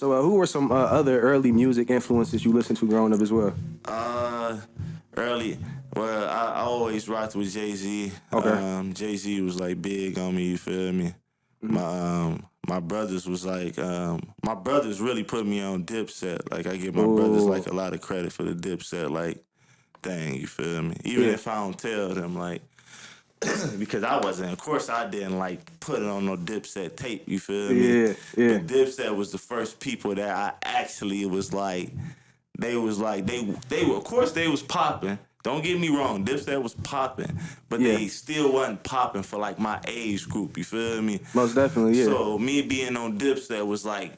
So who were some other early music influences you listened to growing up as well? Uh, Early. Well, I always rocked with Jay-Z. Okay. Jay-Z was like big on me. You feel me? Mhm. My brothers was like my brothers really put me on Dipset. Like I give my brothers Ooh. like a lot of credit for the Dipset like thing. You feel me? Even Yeah. if I don't tell them like because I wasn't. Of course, I didn't like put it on no Dipset tape. You feel me? Yeah. Yeah. But Dipset was the first people that I actually was like. They was like they were of course they was popping. Don't get me wrong, Dipset was popping, but Yeah. they still wasn't popping for like my age group. You feel me? Most definitely. Yeah. So me being on Dipset was like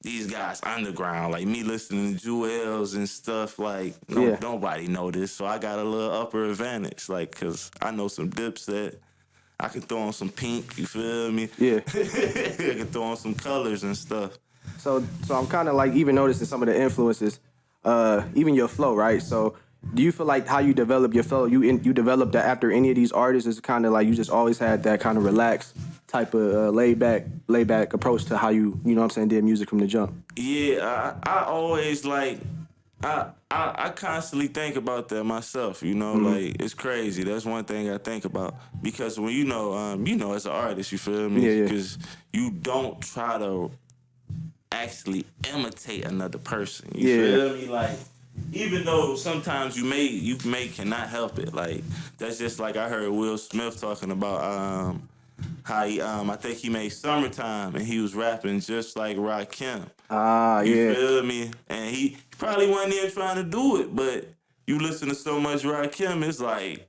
these guys underground, like me listening to Jewels and stuff. Like no Yeah. nobody know this, so I got a little upper advantage, like cause I know some Dipset. I can throw on some Pink. You feel me? Yeah. I can throw on some colors and stuff. So I'm kind of like even noticing some of the influences, even your flow, right? So do you feel like how you develop your flow, you developed that after any of these artists is kind of like you just always had that kind of relaxed type of laid back approach to how you know what I'm saying, did music from the jump? Yeah, I always like I constantly think about that myself, you know, Hmm. like it's crazy. That's one thing I think about because when as an artist, you feel me? Yeah, yeah, Because you don't try to actually imitate another person. You yeah. feel me? Like even though sometimes you may cannot help it. Like that's just like I heard Will Smith talking about how he I think he made Summertime and he was rapping just like Rakim. Ah, You yeah. feel me? And he probably wasn't even trying to do it, but you listen to so much Rakim, it's like,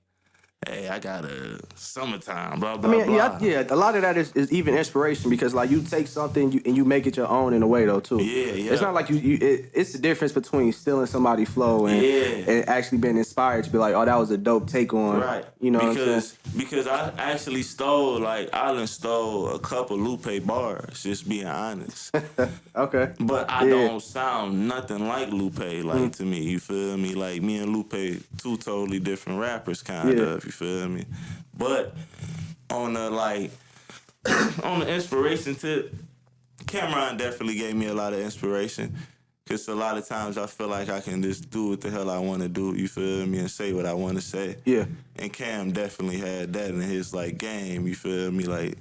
hey, I got a Summertime, blah I blah mean, yeah, blah. yeah. A lot of that is even inspiration because like you take something and you make it your own in a way though too. Yeah, It's yeah, not like it's the difference between stealing somebody's flow yeah. and actually being inspired to be like, oh, that was a dope take on. Right. You know what I'm saying? Because I actually stole like I done stole a couple Lupe bars, just being honest. Okay. But I Yeah. don't sound nothing like Lupe, like Mm. to me, you feel me? Like me and Lupe, two totally different rappers kind Yeah. of, you feel me? But on the like on the inspiration tip, Cameron definitely gave me a lot of inspiration. Cause a lot of times I feel like I can just do what the hell I want to do, you feel me, and say what I want to say. Yeah. And Cam definitely had that in his like game, you feel me? Like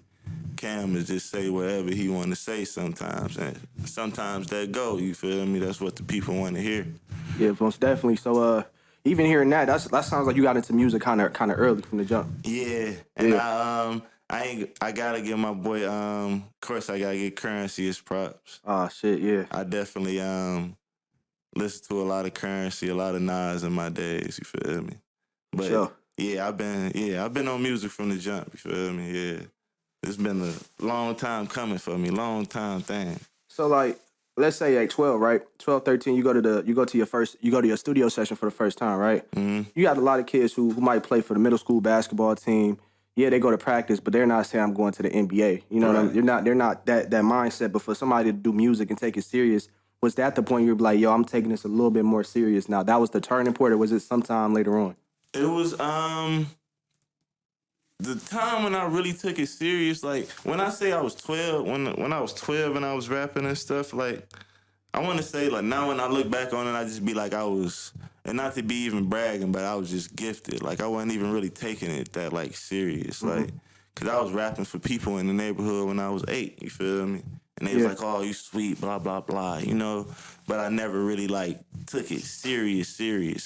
Cam is just say whatever he want to say sometimes, and sometimes that go, you feel me? That's what the people want to hear. Yeah. Most definitely. So even hearing that sounds like you got into music kind of early from the jump. Yeah, and Yeah. I gotta give my boy of course I gotta give Currency his props. Ah, shit. Yeah. I definitely listened to a lot of Currency, a lot of Nas in my days. You feel me? For But sure. I've been on music from the jump. You feel me? Yeah, it's been a long time coming for me, long time thing. So like, let's say like 12, right? 12, 13, you go to your studio session for the first time, right? Hmm. You got a lot of kids who might play for the middle school basketball team. Yeah, they go to practice, but they're not saying I'm going to the NBA. You know what I mean? Right. They're not that mindset. But for somebody to do music and take it serious, was that the point you're like, yo, I'm taking this a little bit more serious now? That was the turning point, or was it sometime later on? It was the time when I really took it serious. Like when I say I was 12, when I was 12 and I was rapping and stuff, like I want to say like now when I look back on it, I just be like I was, and not to be even bragging, but I was just gifted. Like I wasn't even really taking it that like serious, Hmm. like because I was rapping for people in the neighborhood when I was 8. You feel me? And they was Yeah. like, "Oh, you sweet, blah blah blah," you know. But I never really like took it serious.